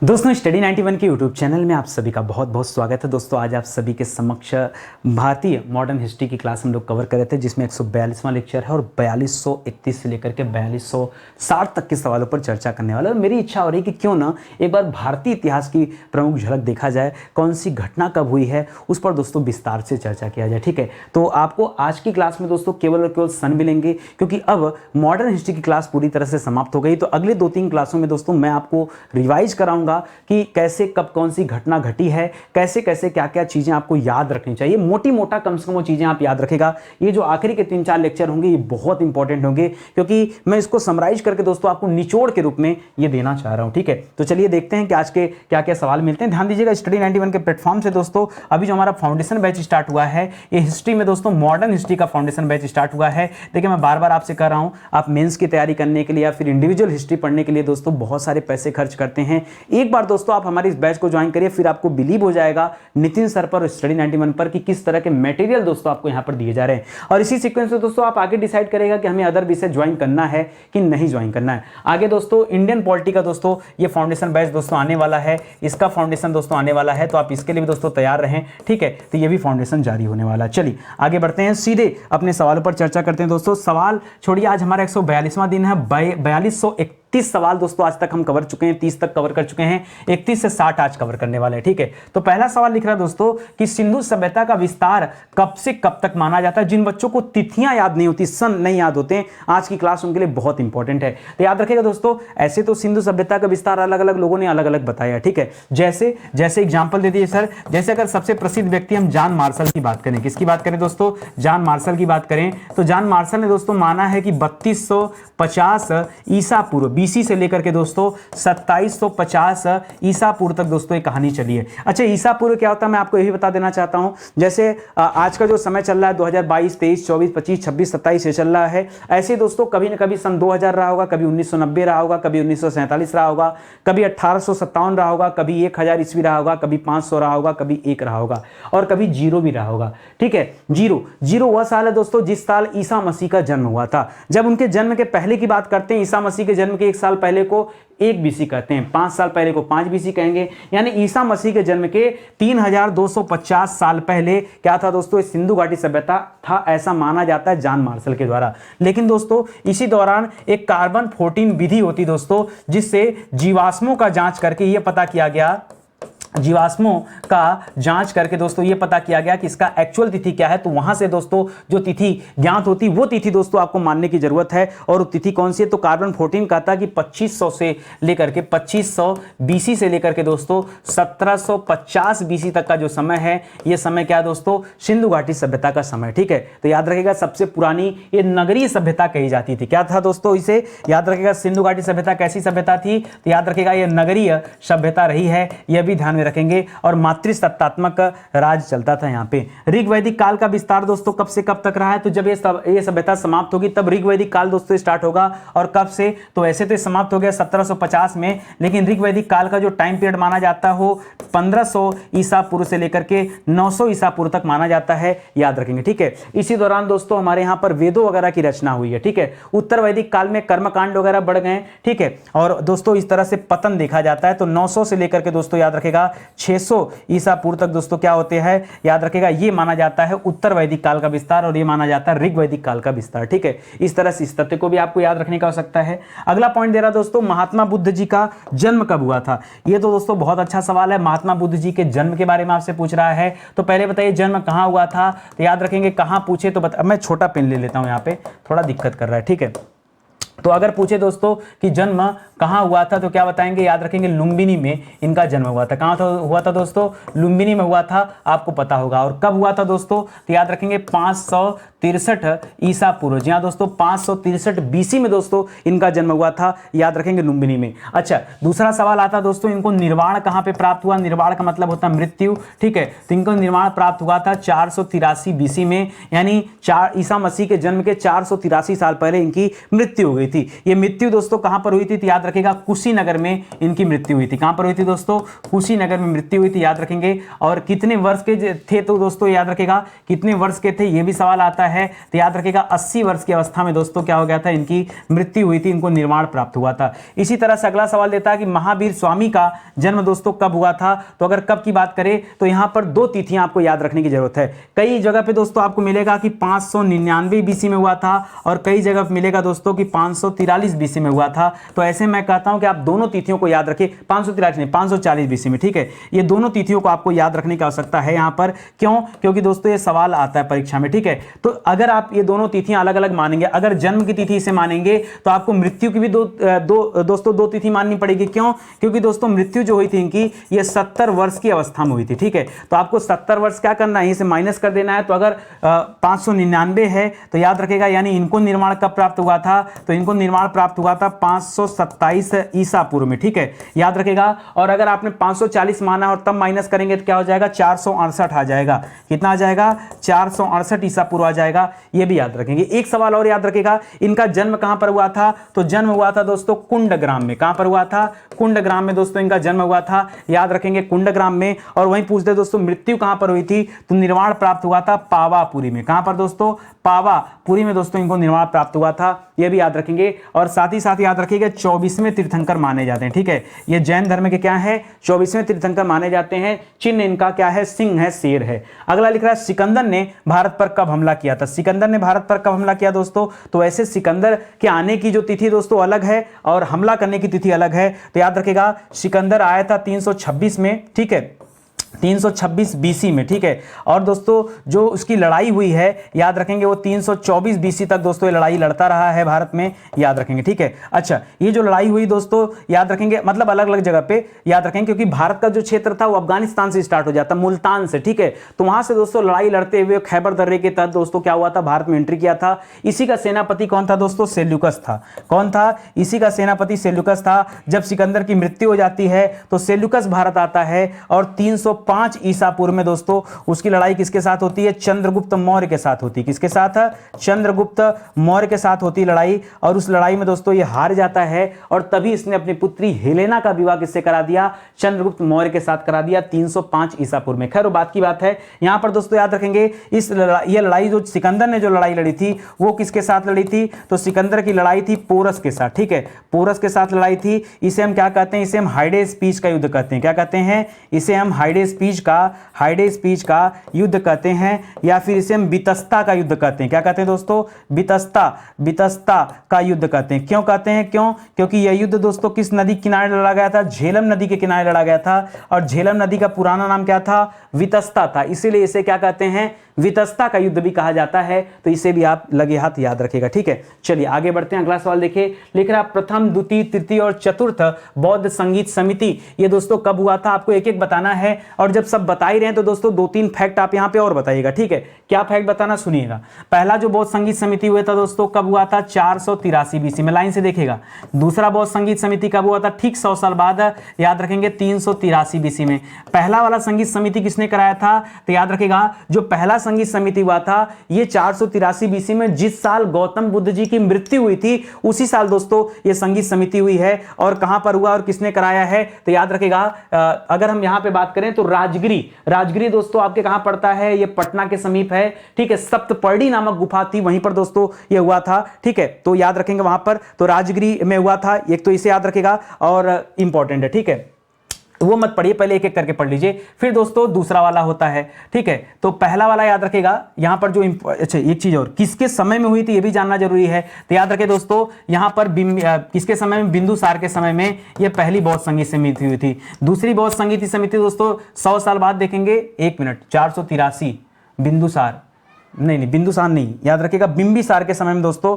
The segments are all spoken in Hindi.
दोस्तों स्टडी 91 के यूट्यूब चैनल में आप सभी का बहुत बहुत स्वागत है। दोस्तों आज आप सभी के समक्ष भारतीय मॉडर्न हिस्ट्री की क्लास हम लोग कवर कर रहे थे, जिसमें 142वां लेक्चर है और 4231 से लेकर के 4260 तक के सवालों पर चर्चा करने वाला है। और मेरी इच्छा हो रही है कि क्यों ना एक बार भारतीय इतिहास की प्रमुख झलक देखा जाए, कौन सी घटना कब हुई है उस पर दोस्तों विस्तार से चर्चा किया जाए। ठीक है, तो आपको आज की क्लास में दोस्तों केवल और केवल सन मिलेंगे, क्योंकि अब मॉडर्न हिस्ट्री की क्लास पूरी तरह से समाप्त हो गई। तो अगले 2-3 क्लासों में दोस्तों मैं आपको रिवाइज कराऊंगा कि कैसे कब कौन सी घटना घटी है, कैसे कैसे क्या क्या चीजें आपको याद रखनी चाहिए। मोटी मोटा कम से कम वो चीजें आप याद रखेगा। ये जो आखिरी के 3-4 लेक्चर होंगे ये बहुत इंपॉर्टेंट होंगे, क्योंकि मैं इसको समराइज करके दोस्तों आपको निचोड़ के रूप में ये देना चाह रहा हूं। ठीक है, तो चलिए देखते हैं कि आज के क्या क्या सवाल मिलते हैं। ध्यान दीजिएगा स्टडी 91 के प्लेटफॉर्म से दोस्तों अभी जो हमारा फाउंडेशन बैच स्टार्ट हुआ है, ये हिस्ट्री में दोस्तों मॉडर्न हिस्ट्री का फाउंडेशन बैच स्टार्ट हुआ है। देखिए मैं बार बार आपसे कह रहा हूं, आप मेंस की तैयारी करने के लिए या फिर इंडिविजुअल हिस्ट्री पढ़ने के लिए दोस्तों बहुत सारे पैसे खर्च करते हैं। एक बार दोस्तों आप हमारे इस बैच को ज्वाइन करिए, फिर आपको बिलीव हो जाएगा नितिन सर पर, स्टडी 91 पर कि किस तरह के मटेरियल दोस्तों आपको यहां पर दिए जा रहे हैं। और इसी सीक्वेंस में दोस्तों आप आगे डिसाइड करेगा कि हमें अदर विषय ज्वाइन करना है कि नहीं ज्वाइन करना है। आगे दोस्तों इंडियन पॉलिटी का दोस्तों ये फाउंडेशन बैच दोस्तों आने वाला है, इसका फाउंडेशन दोस्तों आने वाला है, तो आप इसके लिए भी दोस्तों तैयार रहें। ठीक है, तो ये भी फाउंडेशन जारी होने वाला है। चलिए आगे बढ़ते हैं, सीधे अपने सवालों पर चर्चा करते हैं। दोस्तों सवाल छोड़िए, आज हमारा 142वां दिन है। 4231 सवाल दोस्तों आज तक हम कवर चुके हैं, 30 तक कवर कर चुके हैं, 31 से 60 आज कवर करने वाले हैं। ठीक है, तो पहला सवाल लिख रहा है दोस्तों कि सिंधु सभ्यता का विस्तार कब से कब तक माना जाता है। जिन बच्चों को तिथियां याद नहीं होती, सन नहीं याद होते हैं, आज की क्लास उनके लिए बहुत इंपॉर्टेंट है। तो याद रखिएगा दोस्तों, ऐसे तो सिंधु सभ्यता का विस्तार अलग अलग लोगों ने अलग अलग बताया। ठीक है, जैसे एग्जाम्पल दे दीजिए सर, जैसे अगर सबसे प्रसिद्ध व्यक्ति हम जॉन मार्शल की बात करें, किसकी बात करें दोस्तों, जॉन मार्शल की बात करें, तो जॉन मार्शल ने दोस्तों माना है कि 3250 ईसा पूर्व बीसी से लेकर के दोस्तों 2750 ईसा पूर्व तक दोस्तों ये कहानी चली है। अच्छा, ईसा पूर्व क्या होता है मैं आपको यही बता देना चाहता हूं। जैसे आज का जो समय चल रहा है 2022, 23, 24, 25, 26, 27 ये चल रहा है, ऐसे दोस्तों कभी ना कभी सन 2000 रहा होगा, कभी 1990 रहा होगा, कभी 1947 रहा होगा, कभी 1857 रहा होगा, कभी 1000 ईस्वी रहा होगा, कभी 500 रहा होगा, कभी 1 रहा होगा, और कभी 0 भी रहा होगा। ठीक है, 0 वह साल है दोस्तों जिस साल ईसा मसीह का जन्म हुआ था। जब उनके जन्म के पहले की बात करते हैं, ईसा मसीह के जन्म के 1 साल पहले को 1 बीसी कहते हैं, 5 साल पहले को 5 बीसी कहेंगे। यानी ईसा मसीह के जन्म के 3250 साल पहले क्या था दोस्तों, सिंधु घाटी सभ्यता था, ऐसा माना जाता है जॉन मार्शल के द्वारा। लेकिन दोस्तों इसी दौरान एक कार्बन 14 विधि होती दोस्तों, जिससे जीवाश्मों का जांच करके यह पता किया गया, जीवाश्मों का जांच करके दोस्तों ये पता किया गया कि इसका एक्चुअल तिथि क्या है। तो वहां से दोस्तों जो तिथि ज्ञात होती वो तिथि दोस्तों आपको मानने की जरूरत है। और तिथि कौन सी है, तो कार्बन 14 कहता कि 2500 से लेकर के 2500 बीसी से लेकर के दोस्तों 1750 बीसी तक का जो समय है, ये समय क्या है दोस्तों, सिंधु घाटी सभ्यता का समय। ठीक है, तो याद रखिएगा सबसे पुरानी ये नगरीय सभ्यता कही जाती थी। क्या था दोस्तों, इसे याद रखिएगा, सिंधु घाटी सभ्यता कैसी सभ्यता थी, तो याद रखिएगा ये नगरीय सभ्यता रही है, यह भी ध्यान में रखेंगे। और मातृसत्तात्मक राज चलता था यहाँ पे। ऋग वैदिक काल का विस्तार दोस्तों कब से कब तक रहा है, तो जब ये सभ्यता समाप्त होगी तब ऋग वैदिक काल दोस्तों स्टार्ट होगा। और कब से, तो ऐसे तो समाप्त हो गया 1750 में, लेकिन ऋग वैदिक काल का जो टाइम पीरियड माना जाता है वो 1500 ईसा पूर्व से लेकर के 900 ईसा पूर्व तक माना जाता है, याद रखेंगे। ठीक है, इसी दौरान दोस्तों हमारे यहाँ पर वेदों वगैरह की रचना हुई है। ठीक है, उत्तर वैदिक काल में कर्मकांड वगैरह बढ़ गए। ठीक है, और दोस्तों इस तरह से पतन देखा जाता है। तो 900 से लेकर के दोस्तों याद रखेगा 600 ईसा पूर्व तक दोस्तों क्या होते हैं, याद रखेगा ये माना जाता है उत्तर वैदिक काल का विस्तार, और ये माना जाता है ऋग वैदिक काल का विस्तार। ठीक है, इस तरह से इस तथ्य को भी आपको याद रखने का आवश्यकता है। अगला पॉइंट दे रहा दोस्तों, महात्मा बुद्ध जी का जन्म कब हुआ था। ये तो दोस्तों बहुत अच्छा सवाल है, महात्मा बुद्ध जी के जन्म के बारे में आपसे पूछ रहा है। तो पहले बताइए जन्म कहां हुआ था, तो याद रखेंगे कहां पूछे तो मैं छोटा पेन ले लेता हूं, यहाँ पे थोड़ा दिक्कत कर रहा है। ठीक है, तो अगर पूछे दोस्तों कि जन्म कहाँ हुआ था तो क्या बताएंगे, याद रखेंगे लुम्बिनी में इनका जन्म हुआ था। कहाँ हुआ था दोस्तों, लुम्बिनी में हुआ था, आपको पता होगा। और कब हुआ था दोस्तों, तो याद रखेंगे 563 ईसा पूर्व। जी हाँ दोस्तों, 563 बीसी में दोस्तों इनका जन्म हुआ था, याद रखेंगे लुम्बिनी में। अच्छा, दूसरा सवाल आता दोस्तों, इनको निर्वाण कहाँ पे प्राप्त हुआ। निर्वाण का मतलब होता है मृत्यु। ठीक है, तो इनको निर्वाण प्राप्त हुआ था 483 बीसी में, यानी ईसा मसीह के जन्म के 483 साल पहले इनकी मृत्यु हो गई हुई थी। ये मृत्यु दोस्तों कहां पर हुई थी, तो याद रखिएगा कुशीनगर में इनकी मृत्यु हुई थी। कहां पर हुई थी दोस्तों, कुशीनगर में मृत्यु हुई थी, याद रखेंगे। और कितने वर्ष के थे, तो दोस्तों याद रखेगा कितने वर्ष के थे, ये भी सवाल आता है। तो याद रखेगा 80 वर्ष की अवस्था में दोस्तों क्या हो गया था, इनकी मृत्यु हुई थी, इनको निर्वाण प्राप्त हुआ था। इसी तरह से अगला सवाल देता है कि महावीर स्वामी का जन्म दोस्तों कब हुआ था। तो अगर कब की बात करें तो यहां पर दो तिथियां आपको याद रखने की जरूरत है। कई जगह पे दोस्तों आपको मिलेगा कि 599 बीसी में हुआ था, और कई जगह मिलेगा दोस्तों कि 543 बीसी में हुआ था। तो ऐसे मैं कहता हूं कि आप दोनों तिथियों को याद रखें, 543 नहीं 540 बीसी में, ठीक है। ये दोनों तिथियों को आपको याद रखने की आवश्यकता है यहां पर। क्यों, क्योंकि दोस्तों ये सवाल आता है परीक्षा में, ठीक है। तो अगर आप ये दोनों तिथियां अलग अलग मानेंगे, अगर जन्म की तिथि से मानेंगे तो आपको मृत्यु की भी दो तिथि माननी पड़ेगी। क्यों, क्योंकि दोस्तों मृत्यु जो हुई थी इनकी ये 70 वर्ष की अवस्था में हुई थी, ठीक है। तो आपको 70 वर्ष क्या करना है, इसे माइनस कर देना है। तो अगर 599 है तो याद रखेगा, यानी इनको निर्माण कब प्राप्त हुआ था, तो इनको निर्माण प्राप्त हुआ था 527 ईसा पूर्व में, ठीक है, याद रखेगा। और अगर आपने 540 माना और तब माइनस करेंगे तो क्या हो जाएगा, 468 आ जाएगा। कितना आ जाएगा, 468 ईसा पूर्व आ जाएगा, ये भी याद रखेंगे। एक सवाल और याद रखेगा, इनका जन्म कहां पर हुआ था, तो जन्म हुआ था दोस्तों कुंडग्राम में। कहां पर हुआ था, कुंडग्राम में दोस्तों इनका जन्म हुआ था, याद रखेंगे कुंडग्राम में। और वहीं पूछते दोस्तों मृत्यु कहां पर हुई थी, तो निर्वाण प्राप्त हुआ था पावापुरी में। कहां पर दोस्तों, पावापुरी में दोस्तों इनको निर्वाण प्राप्त हुआ था, यह भी याद रखेंगे। और साथ ही साथ याद रखिएगा 24वें तीर्थंकर माने जाते हैं, ठीक है। ये जैन धर्म के क्या है, 24वें तीर्थंकर माने जाते हैं। चिन्ह इनका क्या है, सिंह है, शेर है। अगला लिख रहा है सिकंदर ने भारत पर कब हमला किया था। सिकंदर ने भारत पर कब हमला किया दोस्तों, तो ऐसे सिकंदर के आने की जो तिथि दोस्तों अलग है और हमला करने की तिथि अलग है। तो याद रखेगा सिकंदर आया था 326 में, ठीक है, 326 बीसी में, ठीक है। और दोस्तों जो उसकी लड़ाई हुई है याद रखेंगे वो 324 बीसी तक दोस्तों ये लड़ाई लड़ता रहा है भारत में, याद रखेंगे, ठीक है। अच्छा, ये जो लड़ाई हुई दोस्तों याद रखेंगे, मतलब अलग अलग जगह पे याद रखेंगे, क्योंकि भारत का जो क्षेत्र था वो अफगानिस्तान से स्टार्ट हो जाता, मुल्तान से, ठीक है। तो वहां से दोस्तों लड़ाई लड़ते हुए खैबर दर्रे के तहत दोस्तों क्या हुआ था, भारत में एंट्री किया था। इसी का सेनापति कौन था दोस्तों, सेल्यूकस था। कौन था, इसी का सेनापति सेल्यूकस था। जब सिकंदर की मृत्यु हो जाती है तो सेल्यूकस भारत आता है, और 305 ईसा पूर्व में दोस्तों उसकी लड़ाई किसके साथ होती है, चंद्रगुप्त मौर्य के साथ होती है। किसके साथ, चंद्रगुप्त मौर्य के साथ होती है लड़ाई। और उस लड़ाई में दोस्तों ये हार जाता है, और तभी इसने अपनी पुत्री हेलेना का विवाह किससे करा दिया, चंद्रगुप्त मौर्य के साथ करा दिया 305 ईसा पूर्व में। खैर वो बात की बात है। यहां पर दोस्तों याद रखेंगे ये लड़ाई जो सिकंदर ने जो लड़ाई लड़ी थी वो किसके साथ लड़ी थी, तो सिकंदर की लड़ाई थी पोरस के साथ, ठीक है, पोरस के साथ लड़ाई थी। इसे हम क्या कहते हैं, इसे हम हाइडेस पीच का युद्ध कहते हैं। क्या कहते हैं, इसे हम हाइडेस पीच का युद्ध कहते हैं, या फिर इसे हम बितस्ता का युद्ध कहते हैं। क्या कहते हैं दोस्तों, बितस्ता का युद्ध कहते हैं। क्यों कहते हैं, क्योंकि यह युद्ध दोस्तों किस नदी के किनारे लड़ा गया था, झेलम नदी के किनारे लड़ा गया था। और झेलम नदी का पुराना नाम क्या था, वितस्ता था, इसीलिए इसे क्या कहते हैं, वितस्ता का युद्ध भी कहा जाता है। तो इसे भी आप लगे हाथ याद रखिएगा, ठीक है। चलिए आगे बढ़ते हैं। अगला सवाल देखिए, लिख रहा प्रथम, द्वितीय, तृतीय और चतुर्थ बौद्ध संगीत समिति, ये दोस्तों कब हुआ था, आपको एक एक बताना है। और जब सब बता ही रहे हैं तो दोस्तों 2-3 फैक्ट आप यहां पे और बताइएगा, ठीक है। क्या फैक्ट बताना, सुनिएगा। पहला जो बौद्ध संगीत समिति हुआ था दोस्तों कब हुआ था, 483 बीसी में, लाइन से देखिएगा। दूसरा बौद्ध संगीत समिति कब हुआ था, ठीक 100 साल बाद, याद रखेंगे 383 बीसी में। पहला वाला संगीत समिति किसने कराया था, तो याद रखेगा जो पहला संगीत समिति हुआ था ये 483 बीसी में, जिस साल गौतम बुद्ध जी की मृत्यु हुई थी उसी साल दोस्तों ये संगीत समिति हुई है। और कहां पर हुआ और किसने कराया है, तो याद रखेगा अगर हम यहां पे बात करें तो राजगिरी दोस्तों आपके कहां पड़ता है, ये पटना के समीप है, ठीक है। सप्तपर्णी नामक गुफा थी, वहीं पर दोस्तों ये हुआ था, ठीक है। तो याद रखेंगे वहां पर, तो राजगिरी में हुआ था। एक तो इसे याद रखेगा और इंपॉर्टेंट है, ठीक है। तो वो मत पढ़िए, पहले एक एक करके पढ़ लीजिए, फिर दोस्तों दूसरा वाला होता है, ठीक है। तो पहला वाला याद रखेगा यहां पर जो अच्छा एक चीज और, किसके समय में हुई थी ये भी जानना जरूरी है। तो याद रखें दोस्तों यहां पर किसके समय में, बिंदुसार के समय में ये पहली बौद्ध संगीत समिति हुई थी। दूसरी बौद्ध संगीत समिति दोस्तों 100 साल बाद देखेंगे, 1 मिनट, 483 बिंदुसार नहीं, बिंदुसार नहीं, याद रखिएगा बिंबिसार के समय में दोस्तों,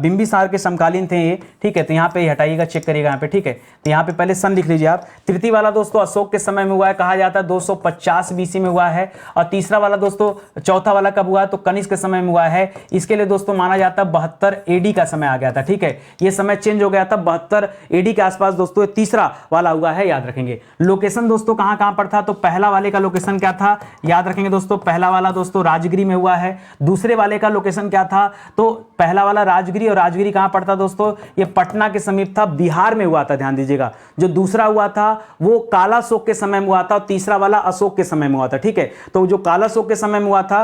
बिंबिसार के समकालीन थे ये, ठीक है। तो यहाँ पे हटाइएगा, चेक करिएगा यहाँ पे, ठीक है। तो यहाँ पे पहले सन लिख लीजिए आप। तृतीय वाला दोस्तों अशोक के समय में हुआ है, कहा जाता है 250 बीसी में हुआ है। और तीसरा वाला दोस्तों, चौथा वाला कब हुआ है, तो कनिष्क के समय में हुआ है। इसके लिए दोस्तों माना जाता है 72 AD का समय आ गया था, ठीक है। ये समय चेंज हो गया था 72 AD के आसपास दोस्तों तीसरा वाला हुआ है, याद रखेंगे। लोकेशन दोस्तों कहाँ कहाँ पर था, तो पहला वाले का लोकेशन क्या था, याद रखेंगे दोस्तों, पहला वाला दोस्तों राजगिरी में हुआ है। दूसरे वाले का लोकेशन क्या था, तो पहला वाला राजगिरी, और राजगिरी कहां पड़ता दोस्तों, ये पटना के समीप था, बिहार में हुआ था। ध्यान दीजिएगा, जो दूसरा हुआ था वो काला शोक के समय में हुआ था और तीसरा वाला अशोक के समय में हुआ था। ठीक है, तो जो काला शोक के समय में हुआ था,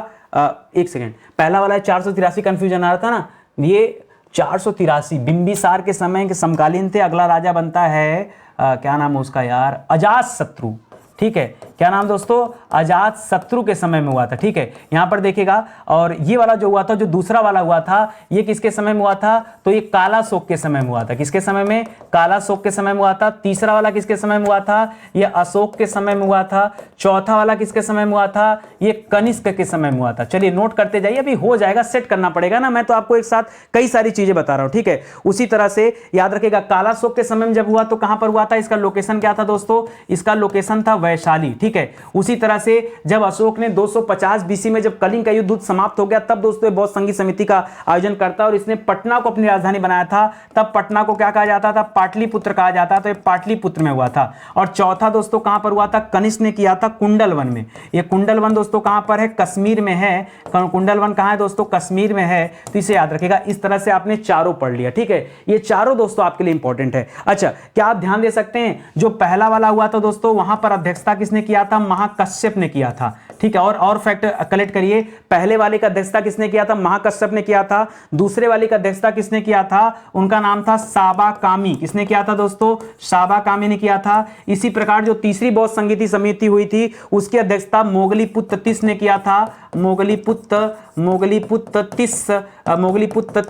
एक सेकेंड, पहला वाला 483 कंफ्यूजन आ रहा था ना, ये 483 बिंबिसार के समय के समकालीन थे। अगला राजा बनता है क्या नाम है उसका यार, अजातशत्रु। ठीक है, क्या नाम दोस्तों, अजातशत्रु के समय में हुआ था। ठीक है, यहां पर देखिएगा, और ये वाला जो हुआ था, जो दूसरा वाला हुआ था, ये किसके समय में हुआ था, तो ये काला शोक के समय में हुआ था। किसके समय में, काला शोक के समय में हुआ था। तीसरा वाला किसके समय में हुआ था, ये अशोक के समय में हुआ था। चौथा वाला किसके समय में हुआ था, ये कनिष्क के समय में हुआ था। चलिए नोट करते जाइए, अभी हो जाएगा, सेट करना पड़ेगा ना, मैं तो आपको एक साथ कई सारी चीजें बता रहा हूं। ठीक है, उसी तरह से याद रखिएगा, काला शोक के समय में जब हुआ तो कहां पर हुआ था, इसका लोकेशन क्या था दोस्तों, इसका लोकेशन था वैशाली। ठीक है, उसी तरह से जब अशोक ने 250 बीसी में जब कलिंग का युद्ध समाप्त हो गया, तब दोस्तों बौद्ध संगीत समिति का आयोजन करता और इसने पटना को अपनी राजधानी बनाया था। तब पटना को क्या कहा जाता था, पाटलिपुत्र कहा जाता था, तो ये पाटलिपुत्र में हुआ था। और चौथा दोस्तों कहां पर हुआ था, कनिष्क ने किया था कुंडलवन में। ये कुंडलवन दोस्तों कहां पर है, कश्मीर में है। कुंडलवन कहां है दोस्तों, कश्मीर में है। तो इसे याद रखिएगा। इस तरह से आपने चारों पढ़ लिया। ठीक है, ये चारों दोस्तों आपके लिए इंपॉर्टेंट है। अच्छा, क्या आप ध्यान दे सकते हैं, जो पहला वाला हुआ था दोस्तों, वहां पर अध्यक्षता किसने किया था, महाकश्यप ने किया था। ठीक है, और फैक्ट कलेक्ट करिए, पहले वाले का अध्यक्षता किसने किया था, महाकश्यप ने किया था। दूसरे वाले का अध्यक्षता किसने किया था, उनका नाम था साबाकामी। किसने किया था दोस्तों, साबाकामी ने किया था। इसी प्रकार जो तीसरी बौद्ध संगीत समिति हुई थी, उसकी अध्यक्षता मोगलीपुत्र तिस ने किया था। मोगलीपुत्र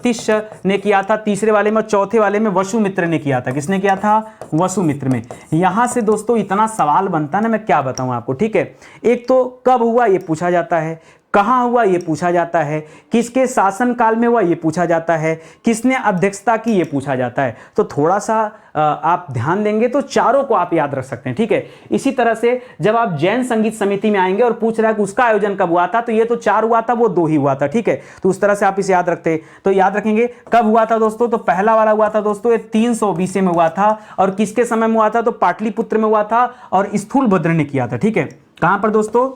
तिस ने किया था तीसरे वाले में। चौथे वाले में वसुमित्र ने किया था। किसने किया था, वसुमित्र में। यहां से दोस्तों इतना सवाल बनता ना, मैं क्या बताऊं आपको। ठीक है, एक तो कब हुआ ये पूछा जाता है, कहां हुआ ये पूछा जाता है, किसके शासन काल में हुआ ये पूछा जाता है, किसने अध्यक्षता की ये पूछा जाता है। तो थोड़ा सा आप ध्यान देंगे तो चारों को आप याद रख सकते हैं। ठीक है, इसी तरह से जब आप जैन संगीत समिति में आएंगे और पूछ रहा है कि उसका आयोजन कब हुआ था, तो ये तो 4 हुआ था, वो 2 ही हुआ था। ठीक है, तो उस तरह से आप इसे याद रखते हैं। तो याद रखेंगे कब हुआ था दोस्तों, तो पहला वाला हुआ था दोस्तों ये 300 बीसी में हुआ था। और किसके समय में हुआ था, तो पाटलिपुत्र में हुआ था और स्थूलभद्र ने किया था। ठीक है, कहां पर दोस्तों,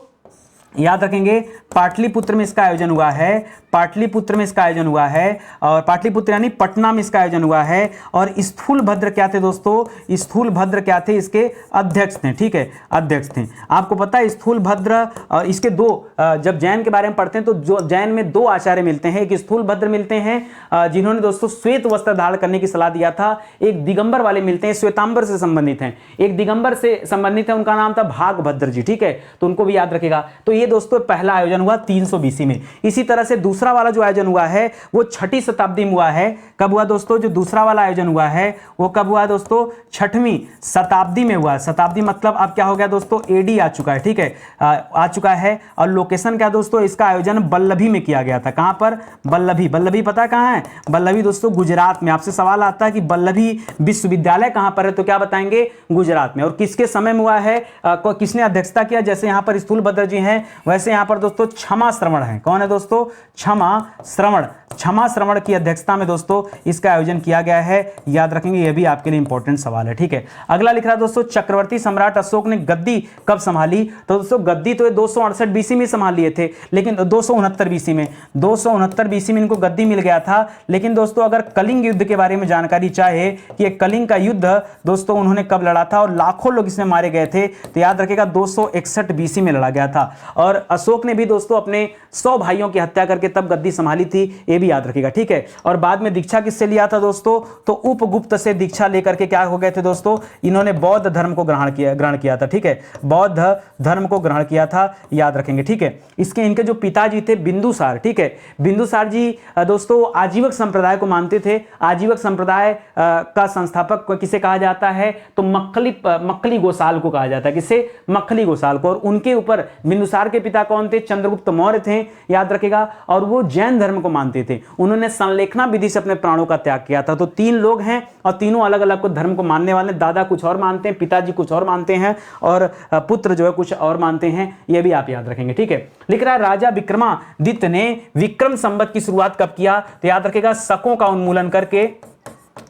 याद रखेंगे, पाटलिपुत्र में इसका आयोजन हुआ है। पाटलिपुत्र में इसका आयोजन हुआ है, और पाटलिपुत्र यानी पटना में इसका आयोजन हुआ है। और स्थूलभद्र क्या थे दोस्तों, स्थूलभद्र क्या थे, इसके अध्यक्ष थे। ठीक है, अध्यक्ष थे। आपको पता है स्थूलभद्र और इसके दो, जब जैन के बारे में पढ़ते हैं तो जो जैन में 2 आचार्य मिलते हैं। एक स्थूलभद्र मिलते हैं जिन्होंने दोस्तों श्वेत वस्त्र धारण करने की सलाह दिया था। एक दिगंबर वाले मिलते हैं, श्वेतांबर से संबंधित हैं। एक दिगंबर से संबंधित है, उनका नाम था भागभद्र जी। ठीक है, तो उनको भी याद रखेगा। तो ये दोस्तों पहला आयोजन हुआ 300 बीसी में। इसी तरह से दूसरा वाला जो आयोजन हुआ है वो 6वीं शताब्दी में हुआ है। कब हुआ दोस्तों, जो दूसरा वाला आयोजन हुआ है वो कब हुआ दोस्तों, 6वीं शताब्दी में हुआ। शताब्दी मतलब अब क्या हो गया दोस्तों, एडी आ चुका है। ठीक है, आ चुका है। और लोकेशन क्या दोस्तों, इसका आयोजन बल्लभी में किया गया था। कहां पर, बल्लभी। बल्लभी पता है कहां है, बल्लभी दोस्तों गुजरात में। आपसे सवाल आता है कि बल्लभी विश्वविद्यालय कहां पर है, तो क्या बताएंगे, गुजरात में। और किसके समय में हुआ है, किसने अध्यक्षता किया, जैसे यहां पर स्थूलभद्र जी हैं, वैसे यहां पर दोस्तों क्षमा श्रवण है। कौन है दोस्तों, क्षमा श्रवण। क्षमा श्रवण की अध्यक्षता में दोस्तों इसका आयोजन किया गया है। याद रखेंगे, यह भी आपके लिए इंपॉर्टेंट सवाल है। ठीक है, अगला लिख रहा है दोस्तों, चक्रवर्ती सम्राट अशोक ने गद्दी कब संभाली, तो दोस्तों गद्दी तो ये 268 बीसी में संभाल लिए थे, लेकिन 269 बीसी में, 269 बीसी में इनको गद्दी मिल गया था। लेकिन दोस्तों अगर कलिंग युद्ध के बारे में जानकारी चाहे कि कलिंग का युद्ध दोस्तों उन्होंने कब लड़ा था और लाखों लोग इसमें मारे गए थे, तो याद रखेगा 261 बीसी में लड़ा गया था। और अशोक ने भी दोस्तों अपने 100 भाइयों की हत्या करके तब गद्दी संभाली थी, ये भी याद रखिएगा। ठीक है, और बाद में दीक्षा किससे लिया था दोस्तों, तो उपगुप्त से दीक्षा लेकर के क्या हो गए थे दोस्तों, इन्होंने बौद्ध धर्म को ग्रहण किया था। ठीक है, बौद्ध धर्म को ग्रहण किया था, याद रखेंगे। ठीक है, इसके इनके जो पिताजी थे बिंदुसार, ठीक है, बिंदुसार जी दोस्तों आजीवक संप्रदाय को मानते थे। आजीवक संप्रदाय का संस्थापक किसे कहा जाता है, तो मक्खली गोसाल को कहा जाता है। किसे, मक्खली गोसाल को। और उनके ऊपर बिंदुसार के पिता कौन थे, चंद्रगुप्त मौर्य थे, याद रखेगा। और वो जैन धर्म को मानते थे। उन्होंने संलेखना विधि से अपने प्राणों का त्याग किया था। तो 3 लोग हैं और तीनों अलग अलग धर्म को मानने वाले। दादा कुछ और मानते हैं, पिताजी कुछ और मानते हैं, और पुत्र जो है कुछ और मानते हैं। ये भी आप याद रखेंगे। ठीक है, लिख रहा है राजा विक्रमादित्य ने विक्रम संवत की शुरुआत कब किया, तो याद रखेगा शकों का उन्मूलन करके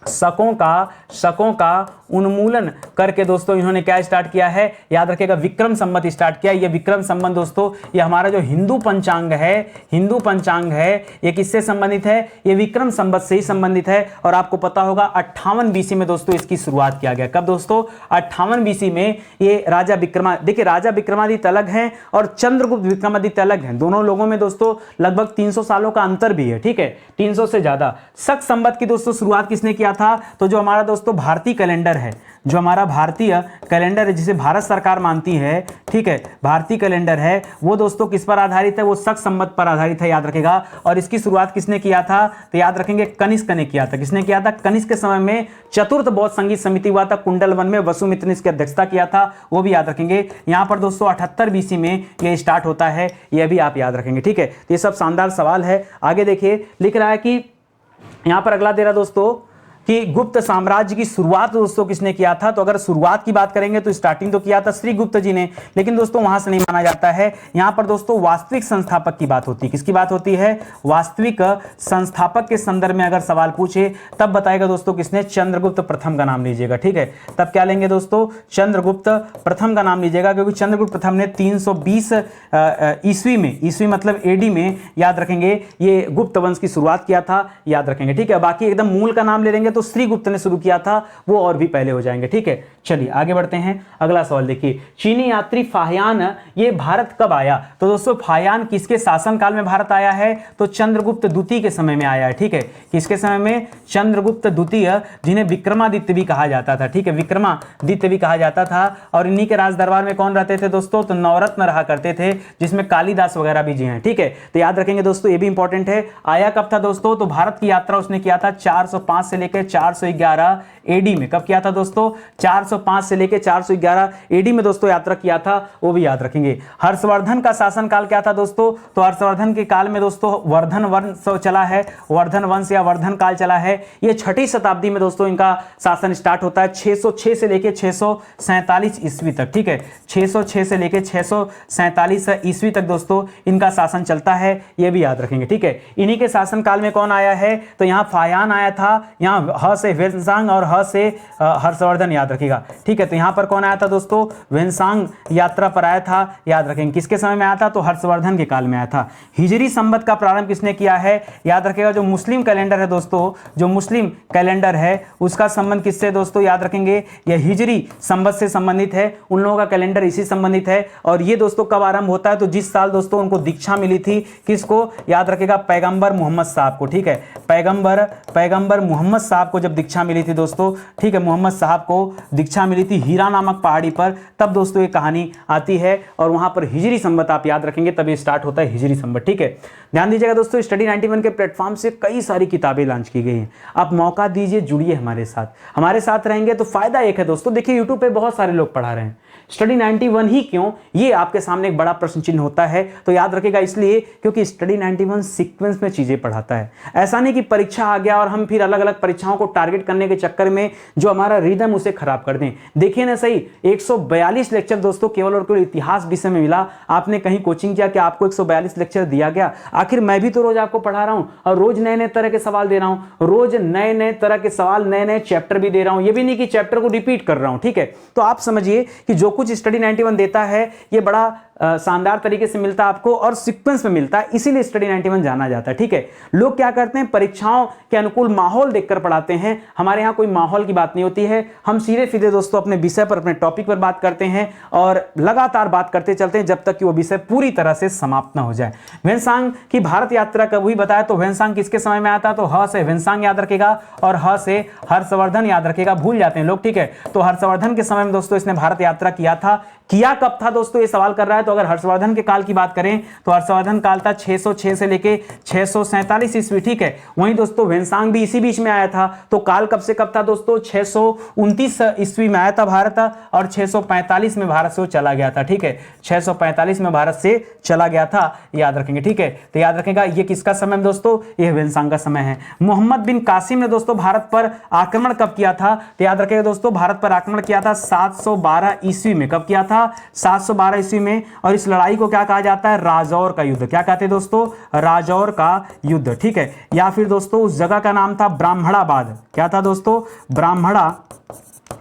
शकों का उन्मूलन करके दोस्तों इन्होंने क्या स्टार्ट किया है, याद रखिएगा विक्रम संवत स्टार्ट किया। ये विक्रम संवत दोस्तों ये हमारा जो हिंदू पंचांग है ये किससे संबंधित है, ये विक्रम संवत से ही संबंधित है। और आपको पता होगा 58 बीसी में दोस्तों इसकी शुरुआत किया गया। कब दोस्तों, 58 बीसी में। ये राजा विक्रमादित्य अलग हैं और चंद्रगुप्त विक्रमादित्य अलग हैं। दोनों लोगों में दोस्तों लगभग 300 सालों का अंतर भी है, ठीक है, 300 से ज्यादा। शक संवत की दोस्तों शुरुआत किसने किया था, तो जो हमारा दोस्तों भारतीय कैलेंडर है, जो हमारा भारतीय कैलेंडर है जिसे भारत सरकार मानती है, ठीक है, भारतीय कैलेंडर है वो दोस्तों किस पर आधारित है, वो शक संवत पर आधारित है, याद रखेगा। और इसकी शुरुआत किसने किया था, तो याद रखेंगे कनिष्क ने किया था। किसने किया था, कनिष्क के समय में चतुर्थ बौद्ध संगीत समिति हुआ था कुंडलवन में, वसुमित्र ने इसकी अध्यक्षता किया था, वो भी याद रखेंगे। यहाँ पर दोस्तों 78 बीसी में ये स्टार्ट होता है, ये भी आप याद रखेंगे, ठीक है। तो ये सब शानदार सवाल है। आगे देखिए, लिख रहा है कि यहाँ पर अगला दे रहा दोस्तों कि गुप्त साम्राज्य की शुरुआत दोस्तों किसने किया था, तो अगर शुरुआत की बात करेंगे तो स्टार्टिंग तो किया था श्रीगुप्त जी ने, लेकिन दोस्तों वहां से नहीं माना जाता है। यहां पर दोस्तों वास्तविक संस्थापक की बात होती है। किसकी बात होती है, वास्तविक संस्थापक के संदर्भ में अगर सवाल पूछे तब बताएगा दोस्तों किसने, चंद्रगुप्त प्रथम का नाम लीजिएगा, ठीक है। तब क्या लेंगे दोस्तों, चंद्रगुप्त प्रथम का नाम लीजिएगा, क्योंकि चंद्रगुप्त प्रथम ने 320 ईस्वी में, ईस्वी मतलब एडी में, याद रखेंगे, ये गुप्त वंश की शुरुआत किया था, याद रखेंगे, ठीक है। बाकी एकदम मूल का नाम ले लेंगे तो श्रीगुप्त ने शुरू किया था, वो और भी पहले हो जाएंगे, ठीक है। चलिए आगे बढ़ते हैं। अगला सवाल देखिए, चीनी यात्री फाहियान ये भारत कब आया, तो दोस्तों फाहियान किसके शासनकाल में भारत आया है, तो चंद्रगुप्त द्वितीय के समय में आया है, ठीक है। किसके समय में, चंद्रगुप्त द्वितीय, जिन्हें विक्रमादित्य भी कहा जाता था, ठीक है, विक्रमादित्य भी कहा जाता था। और इन्हीं के राज दरबार में कौन रहते थे दोस्तों, तो नवरत्न रहा करते थे, जिसमें कालिदास वगैरह भी जी हैं, ठीक है। तो याद रखेंगे दोस्तों, ये भी इंपॉर्टेंट है। आया कब था दोस्तों, तो भारत की यात्रा उसने किया था 405 से लेकर 411 एडी में। कब किया था दोस्तों, 405 से लेकर 411 एडी में दोस्तों यात्रा किया था, वो भी याद रखेंगे। हर्षवर्धन का शासनकाल क्या था दोस्तों, तो हर्षवर्धन के काल में दोस्तों वर्धन वंश चला है, वर्धन वंश या वर्धन काल चला है। ये 6ठी शताब्दी में दोस्तों इनका शासन स्टार्ट होता है, 606 से लेकर 647 ईस्वी तक, ठीक है, 606 से लेकर 647 ईस्वी तक दोस्तों इनका शासन चलता है, ये भी याद रखेंगे, ठीक है। इन्हीं के शासनकाल में कौन आया है, तो यहाँ फाहियान आया था, यहाँ ह से वेनसांग और ह से हर्षवर्धन, याद रखिएगा, ठीक है। तो यहाँ पर कौन आया था दोस्तों, वेनसांग यात्रा पर आया था, याद रखेंगे। किसके समय में आया था, तो हर्षवर्धन के काल में आया था। हिजरी संवत का प्रारंभ किसने किया है, याद रखिएगा, जो मुस्लिम कैलेंडर है दोस्तों, जो मुस्लिम कैलेंडर है उसका संबंध किससे दोस्तों, याद रखेंगे, यह हिजरी संवत से संबंधित है, उन लोगों का कैलेंडर इसी संबंधित है। और ये दोस्तों कब आरंभ होता है, तो जिस साल दोस्तों उनको दीक्षा मिली थी, किसको, याद रखेगा, पैगंबर मोहम्मद साहब को, ठीक है, पैगंबर मोहम्मद साहब को जब दीक्षा मिली थी दोस्तों, ठीक है, मोहम्मद साहब को दीक्षा मिली थी हीरा नामक पहाड़ी पर, तब दोस्तों ये कहानी आती है। और वहां पर हिजरी संवत आप याद रखेंगे, तब ये स्टार्ट होता है हिजरी संवत, ठीक है। ध्यान दीजिएगा दोस्तों, स्टडी 91 के प्लेटफॉर्म से कई सारी किताबें लॉन्च की गई हैं। आप मौका दीजिए, जुड़िए हमारे साथ रहेंगे तो फायदा एक है दोस्तों, देखिए यूट्यूब पे बहुत सारे लोग पढ़ा रहे हैं, स्टडी 91 ही क्यों, ये आपके सामने एक बड़ा प्रश्न चिन्ह होता है। तो याद रखेगा इसलिए क्योंकि स्टडी 91 सीक्वेंस में चीजें पढ़ाता है। ऐसा नहीं कि परीक्षा आ गया और हम फिर अलग अलग परीक्षाओं को टारगेट करने के चक्कर में जो हमारा रिदम उसे खराब कर दें। देखिए ना सही, 142 लेक्चर दोस्तों केवल और केवल इतिहास विषय में मिला। आपने कहीं कोचिंग किया कि आपको 142 लेक्चर दिया गया? आखिर मैं भी तो रोज आपको पढ़ा रहा हूं और रोज नए नए तरह के सवाल दे रहा हूं, रोज नए नए तरह के सवाल, नए नए चैप्टर भी दे रहा हूं। ये भी नहीं कि चैप्टर को रिपीट कर रहा हूं, ठीक है। तो आप समझिए कि जो कुछ स्टडी 91 देता है ये बड़ा शानदार तरीके से मिलता है आपको और सीक्वेंस में मिलता है, इसीलिए स्टडी 91 जाना जाता है, ठीक है। लोग क्या करते हैं, परीक्षाओं के अनुकूल माहौल देखकर पढ़ाते हैं। हमारे यहाँ कोई माहौल की बात नहीं होती है, हम सीधे सीधे दोस्तों अपने विषय पर, अपने टॉपिक पर बात करते हैं और लगातार बात करते चलते हैं जब तक कि वो विषय पूरी तरह से समाप्त ना हो जाए। वेनसांग की भारत यात्रा कब हुई बताया, तो वेनसांग किसके समय में आता, तो ह से वेनसांग याद रखेगा और ह से हर्षवर्धन याद रखेगा, भूल जाते हैं लोग, ठीक है। तो हर्षवर्धन के समय में दोस्तों इसने भारत यात्रा किया था। किया कब था दोस्तों, ये सवाल कर रहा है। तो अगर हर्षवर्धन के काल की बात करें तो हर्षवर्धन काल था 606 से लेके 647 ईस्वी, ठीक है। वहीं दोस्तों वेनसांग भी इसी बीच में आया था। तो काल कब से कब था दोस्तों, 629 ईस्वी में आया था भारत और 645 में भारत से चला गया था, ठीक है। 645 में भारत से चला गया था, याद रखेंगे, ठीक है। तो याद रखेगा ये किसका समय है दोस्तों, ये वेनसांग का समय है। मोहम्मद बिन कासिम ने दोस्तों भारत पर आक्रमण कब किया था, तो याद रखेगा दोस्तों भारत पर आक्रमण किया था 712 ईस्वी में। कब किया था, 712 ईस्वी में। और इस लड़ाई को क्या कहा जाता है, राजौर का युद्ध। क्या कहते हैं दोस्तों, राजौर का युद्ध, ठीक है। या फिर दोस्तों उस जगह का नाम था ब्राह्मणाबाद। क्या था दोस्तों, ब्राह्मणा,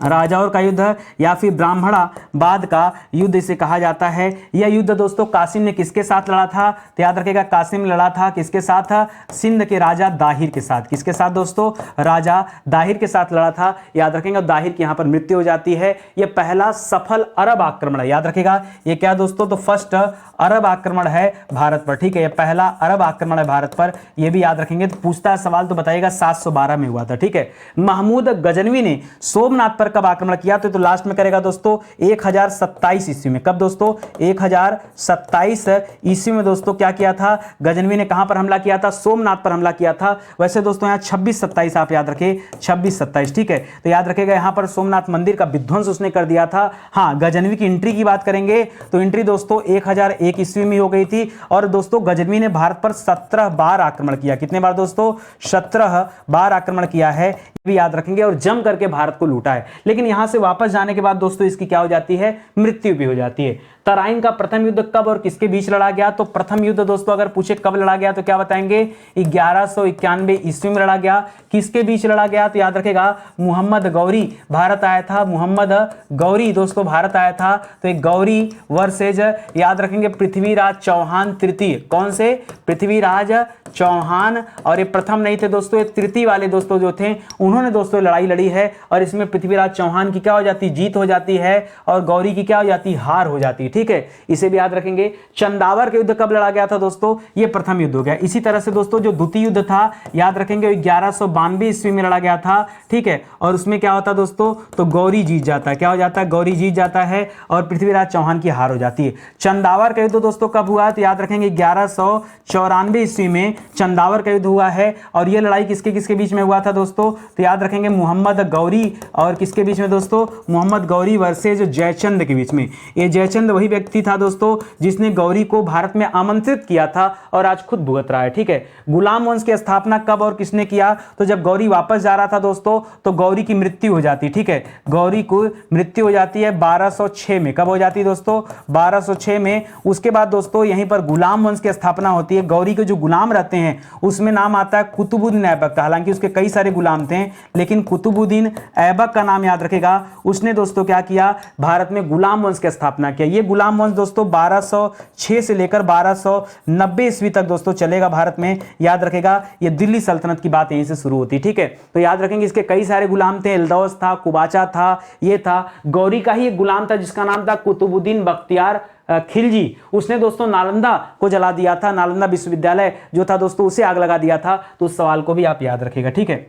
राजौर का युद्ध या फिर ब्राह्मणाबाद का युद्ध इसे कहा जाता है। यह युद्ध दोस्तों कासिम ने किसके साथ लड़ा था, तो याद रखिएगा कासिम लड़ा था किसके साथ, सिंध के राजा दाहिर के साथ। किसके साथ दोस्तों, राजा दाहिर के साथ लड़ा था। याद रखेंगे दाहिर की यहां पर मृत्यु हो जाती है। यह पहला सफल अरब आक्रमण है। याद रखिएगा ये क्या दोस्तों, तो फर्स्ट अरब आक्रमण है भारत पर, ठीक है। यह पहला अरब आक्रमण है भारत पर, यह भी याद रखेंगे। तो पूछता है सवाल तो बताइएगा 712 में हुआ था, ठीक है। महमूद गजनवी ने सोमनाथ पर कब आक्रमण किया, तो लास्ट में करेगा दोस्तों 1027 ईस्वी में। कब दोस्तों, 1027 ईस्वी में दोस्तों क्या किया था, गजनवी ने कहां पर हमला किया था, सोमनाथ पर हमला किया था। वैसे दोस्तों यहां 26-27 आप याद रखें, 26-27, ठीक है। तो याद रखेगा यहां पर सोमनाथ मंदिर का विध्वंस उसने कर दिया था। हां, गजनवी की एंट्री की बात करेंगे तो एंट्री दोस्तों 1001 ईस्वी में हो गई थी। और दोस्तों गजनवी ने भारत पर 17 बार आक्रमण किया। कितने बार दोस्तों, 17 बार आक्रमण किया है, भी याद रखेंगे। और जम करके भारत को लूटा है। लेकिन यहां से वापस जाने के बाद दोस्तों इसकी क्या हो जाती है, मृत्यु भी हो जाती है। तराइन का प्रथम युद्ध कब और किसके बीच लड़ा गया, तो प्रथम युद्ध दोस्तों अगर पूछे कब लड़ा गया तो क्या बताएंगे, 1191 ईस्वी में लड़ा गया। किसके बीच लड़ा गया, तो याद रखेगा मोहम्मद गौरी भारत आया था। मोहम्मद गौरी दोस्तों भारत आया था। तो एक गौरी वर्सेज याद रखेंगे पृथ्वीराज चौहान तृतीय। कौन से, पृथ्वीराज चौहान। और ये प्रथम नहीं थे दोस्तों, ये तृतीय वाले दोस्तों जो थे उन्होंने दोस्तों लड़ाई लड़ी है। और इसमें पृथ्वीराज चौहान की क्या हो जाती, जीत हो जाती है। और गौरी की क्या हो जाती, हार हो जाती है, ठीक है। इसे भी याद रखेंगे। चंदावर का युद्ध कब लड़ा गया था दोस्तों, ये प्रथम युद्ध हो गया। इसी तरह से दोस्तों जो द्वितीय युद्ध था याद रखेंगे 1192 ईस्वी में लड़ा गया था, ठीक है। और उसमें क्या होता दोस्तों, तो गौरी जीत जाता है। क्या हो जाता है, गौरी जीत जाता है और पृथ्वीराज चौहान की हार हो जाती है। चंदावर का युद्ध दोस्तों कब हुआ, तो याद रखेंगे 1194 ईस्वी में चंदावर का युद्ध हुआ है। और यह लड़ाई किसके किसके बीच में हुआ था दोस्तों, तो याद रखेंगे मोहम्मद गौरी और किसके बीच में दोस्तों, मोहम्मद गौरी वर्सेज जयचंद के बीच में। ये जयचंद वही व्यक्ति था दोस्तों जिसने गौरी को भारत में आमंत्रित किया था और आज खुद भुगत रहा है, ठीक है। गुलाम वंश की स्थापना कब और किसने किया, तो जब गौरी वापस जा रहा था दोस्तों तो गौरी की मृत्यु हो जाती, ठीक है। गौरी को मृत्यु हो जाती है 1206 में। कब हो जाती है दोस्तों, 1206 में। उसके बाद दोस्तों यहीं पर गुलाम वंश की स्थापना होती है। गौरी के जो गुलाम रहते हैं उसमें नाम आता है कुतुबुद्दीन ऐबक का। हालांकि उसके कई सारे गुलाम थे लेकिन कुतुबुद्दीन ऐबक का नाम याद रखेगा। उसने दोस्तों क्या किया, भारत में गुलाम वंश की स्थापना किया। ये गुलाम वंश दोस्तों 1206 से लेकर 1290 ईस्वी तक दोस्तों चलेगा भारत में। याद रखेगा ये दिल्ली सल्तनत की बात यहीं से शुरू होती, ठीक है। तो याद रखेंगे इसके कई सारे गुलाम थे, एल्दौस था, कुबाचा था, ये था। गौरी का ही एक गुलाम था जिसका नाम था कुतुबुद्दीन बख्तियार खिलजी। उसने दोस्तों नालंदा को जला दिया था। नालंदा विश्वविद्यालय जो था दोस्तों उसे आग लगा दिया था। तो उस सवाल को भी आप याद रखिएगा, ठीक है।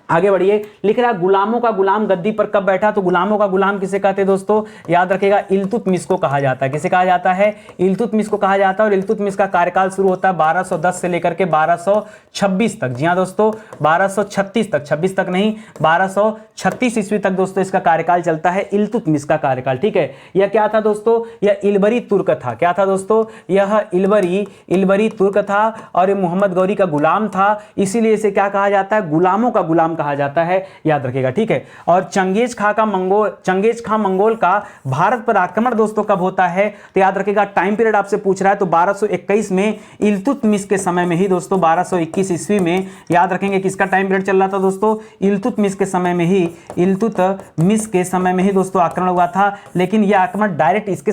आगे बढ़िए, लिख रहा गुलामों का गुलाम गद्दी पर कब बैठा, तो गुलामों का गुलाम किसे कहते हैं दोस्तों, याद रखिएगा इल्तुतमिश को कहा जाता है। किसे कहा जाता है, इल्तुतमिश को कहा जाता है। और इल्तुतमिश का कार्यकाल शुरू होता है 1210 से लेकर के 1226 तक। जी हां दोस्तों 1236 तक, 26 तक नहीं 1236 ईस्वी तक दोस्तों इसका कार्यकाल चलता है, इल्तुतमिश का कार्यकाल, ठीक है। यह क्या था दोस्तों, यह इलबरी तुर्क था। क्या था दोस्तों, यह इलबरी तुर्क था और ये मोहम्मद गौरी का गुलाम था। इसीलिए इसे क्या कहा जाता है, गुलामों का गुलाम कहा जाता है, याद रखिएगा, ठीक है। और चंगेज खां मंगोल का भारत पर आक्रमण दोस्तों कब होता है, तो याद रखिएगा टाइम पीरियड आपसे पूछ रहा है तो 1221 में इल्तुतमिश के समय में ही दोस्तों 1221 ईस्वी में। याद रखेंगे किसका टाइम पीरियड चल रहा था दोस्तों, इल्तुतमिश के समय में ही, इल्तुतमिश के समय में ही दोस्तों आक्रमण हुआ था। लेकिन यह आक्रमण डायरेक्ट इसके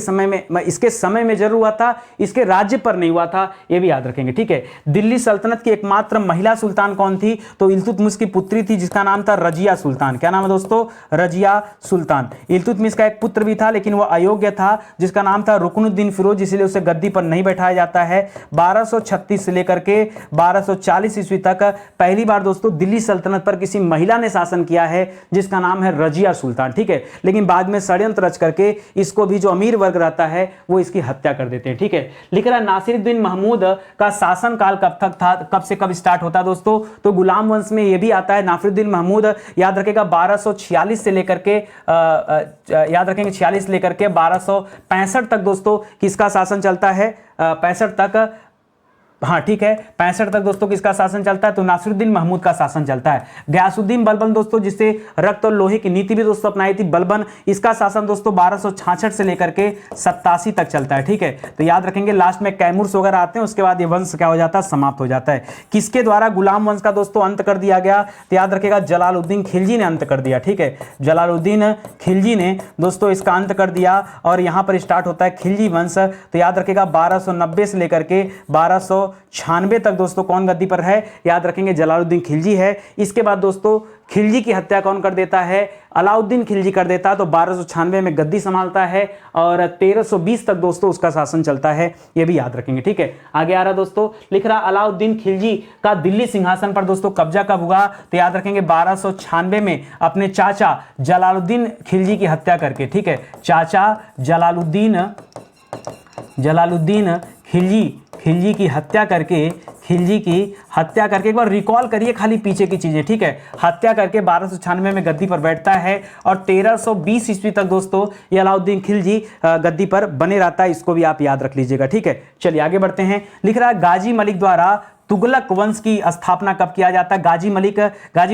समय में जरूर हुआ था, इसके राज्य पर नहीं हुआ था, यह भी याद रखेंगे, ठीक है। दिल्ली सल्तनत की एकमात्र महिला सुल्तान कौन थी, तो इल्तुतमिश की पुत्री थी जिसका नाम था रजिया सुल्तान। क्या नाम है दोस्तों, रजिया सुल्तान। इल्तुतमिश का एक पुत्र भी था लेकिन वह अयोग्य था जिसका नाम था रुकनुद्दीन फिरोज, इसलिए उसे गद्दी पर नहीं बैठाया जाता है। 1236 से लेकर के 1240 ईस्वी तक पहली बार दोस्तों दिल्ली सल्तनत पर किसी महिला ने शासन किया है जिसका नाम है रजिया सुल्तान, ठीक है। लेकिन बाद में षड्यंत्र रच करके इसको भी जो अमीर वर्ग रहता है वो इसकी हत्या कर देते हैं, ठीक है। लिख रहा नासिरुद्दीन महमूद का शासन काल कब तक था, कब से कब स्टार्ट होता है दोस्तों, तो गुलाम वंश में यह भी आता है। नासिरुद्दीन महमूद याद रखेगा 1246 से लेकर के याद रखेंगे 46 से लेकर के 1265 तक दोस्तों किसका शासन चलता है, 65 तक हाँ ठीक है, 65 तक दोस्तों किसका शासन चलता है, तो नासिरुद्दीन महमूद का शासन चलता है। गयासुद्दीन बलबन दोस्तों, जिससे रक्त और लोहे की नीति भी दोस्तों अपनाई थी, बलबन, इसका शासन दोस्तों 1266 से लेकर के 87 तक चलता है। ठीक है, तो याद रखेंगे लास्ट में कैमूर्स वगैरह आते हैं, उसके बाद ये वंश क्या हो जाता है, समाप्त हो जाता है। किसके द्वारा गुलाम वंश का दोस्तों अंत कर दिया गया, तो याद रखेगा जलालुद्दीन खिलजी ने अंत कर दिया। ठीक है, जलालुद्दीन खिलजी ने दोस्तों इसका अंत कर दिया और यहां पर स्टार्ट होता है खिलजी वंश। तो याद रखेगा 1290 से लेकर के 1296 तक दोस्तों कौन गद्दी पर है, याद रखेंगे जलालुद्दीन खिलजी है। इसके बाद दोस्तों खिलजी की हत्या कौन कर देता है, अलाउद्दीन खिलजी कर देता है। तो 1296 में गद्दी संभालता है और 1320 तक दोस्तों उसका शासन चलता है, ये भी याद रखेंगे। ठीक है, आगे आ रहा दोस्तों, लिख रहा अलाउद्दीन खिलजी का दिल्ली सिंहासन पर दोस्तों कब्जा कब हुआ, तो याद रखेंगे 1296 में अपने चाचा जलालुद्दीन खिलजी की हत्या करके। ठीक है, चाचा जलालुद्दीन खिलजी की हत्या करके एक बार रिकॉल करिए खाली पीछे की चीजें। ठीक है, हत्या करके 1296 में गद्दी पर बैठता है और 1320 ईस्वी तक दोस्तों ये अलाउद्दीन खिलजी गद्दी पर बने रहता है, इसको भी आप याद रख लीजिएगा। ठीक है, चलिए आगे बढ़ते हैं। लिख रहा है गाजी मलिक द्वारा तुगलक वंश की स्थापना कब किया जाता है। गाजी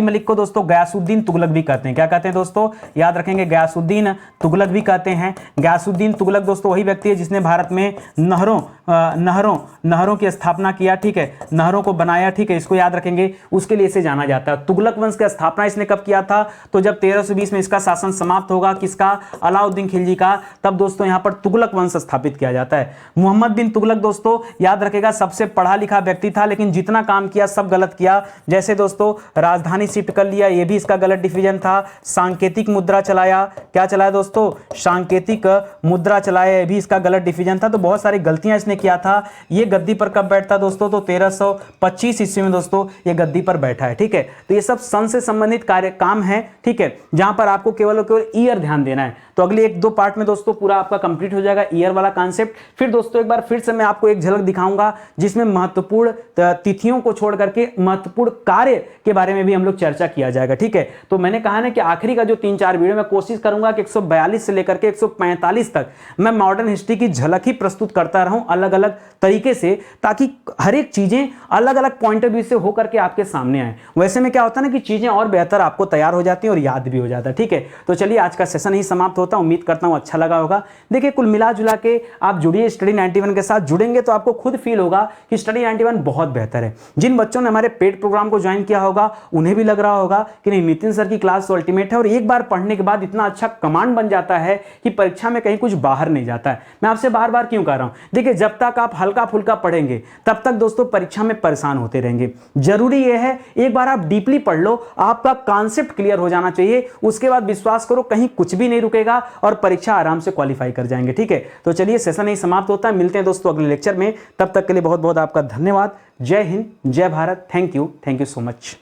मलिक को दोस्तों गयासुद्दीन तुगलक भी कहते हैं। क्या कहते हैं दोस्तों, याद रखेंगे गयासुद्दीन तुगलक भी कहते हैं। गयासुद्दीन तुगलक दोस्तों वही व्यक्ति है जिसने भारत में नहरों की स्थापना किया। ठीक है, नहरों को बनाया। ठीक है, इसको याद रखेंगे, उसके लिए इसे जाना जाता है। तुगलक वंश की स्थापना इसने कब किया था, तो जब 1320 में इसका शासन समाप्त होगा, किसका, अलाउद्दीन खिलजी का, तब दोस्तों यहां पर तुगलक वंश स्थापित किया जाता है। मोहम्मद बिन तुगलक दोस्तों याद रखेगा सबसे पढ़ा लिखा व्यक्ति था, लेकिन जितना काम किया सब गलत किया। जैसे दोस्तों राजधानी शिफ्ट कर लिया, ये भी इसका गलत डिसीजन था। सांकेतिक मुद्रा चलाया, क्या चलाया दोस्तों, सांकेतिक मुद्रा चलाया, ये भी इसका गलत डिसीजन था। तो बहुत सारी गलतियां इसने किया था। ये गद्दी पर कब बैठता दोस्तों, तो 1325 ईस्वी में दोस्तों ये गद्दी पर बैठा है। ठीक है, तो ये सब सन से संबंधित कार्य काम है। ठीक है, जहां पर आपको केवल ईयर ध्यान देना है। तो अगले 1-2 पार्ट में दोस्तों पूरा आपका कंप्लीट हो जाएगा ईयर वाला कॉन्सेप्ट। फिर दोस्तों एक बार फिर से मैं आपको एक झलक दिखाऊंगा जिसमें महत्वपूर्ण तिथियों को छोड़ करके महत्वपूर्ण कार्य के बारे में भी हम लोग चर्चा किया जाएगा। ठीक है, तो मैंने कहा ना कि आखिरी का जो 3-4 वीडियो में कोशिश करूंगा कि 142 से लेकर के 145 तक मैं मॉडर्न हिस्ट्री की झलक ही प्रस्तुत करता रहूं अलग अलग तरीके से, ताकि हर एक चीजें अलग अलग पॉइंट ऑफ व्यू से होकर के आपके सामने आए। वैसे में क्या होता है ना कि चीजें और बेहतर आपको तैयार हो जाती हैं और याद भी हो जाता है। ठीक है, तो चलिए आज का सेशन ही समाप्त होता है। उम्मीद करता हूं अच्छा लगा होगा। देखिए कुल मिला जुला के आप जुड़िए स्टडी 91 के साथ, जुड़ेंगे तो आपको खुद फील होगा कि स्टडी 91 बहुत बेहतर है। जिन बच्चों ने हमारे पेड प्रोग्राम को ज्वाइन किया होगा उन्हें भी लग रहा होगा कि नहीं नितिन सर की क्लास तो अल्टीमेट है, और एक बार पढ़ने के बाद इतना अच्छा कमांड बन जाता है कि परीक्षा में कहीं कुछ बाहर नहीं जाता है। मैं आपसे बार बार क्यों कह रहा हूं, देखिए जब तक आप हल्का फुल्का पढ़ेंगे तब तक दोस्तों परीक्षा में परेशान होते रहेंगे। जरूरी यह है एक बार आप डीपली पढ़ लो, आपका कॉन्सेप्ट क्लियर हो जाना चाहिए, उसके बाद विश्वास करो कहीं कुछ भी नहीं रुकेगा और परीक्षा आराम से क्वालिफाई कर जाएंगे। ठीक है, तो चलिए सेशन ही समाप्त होता है। मिलते हैं दोस्तों अगले लेक्चर में, तब तक के लिए बहुत बहुत आपका धन्यवाद। जय हिंद, जय Bharat. Thank you so much.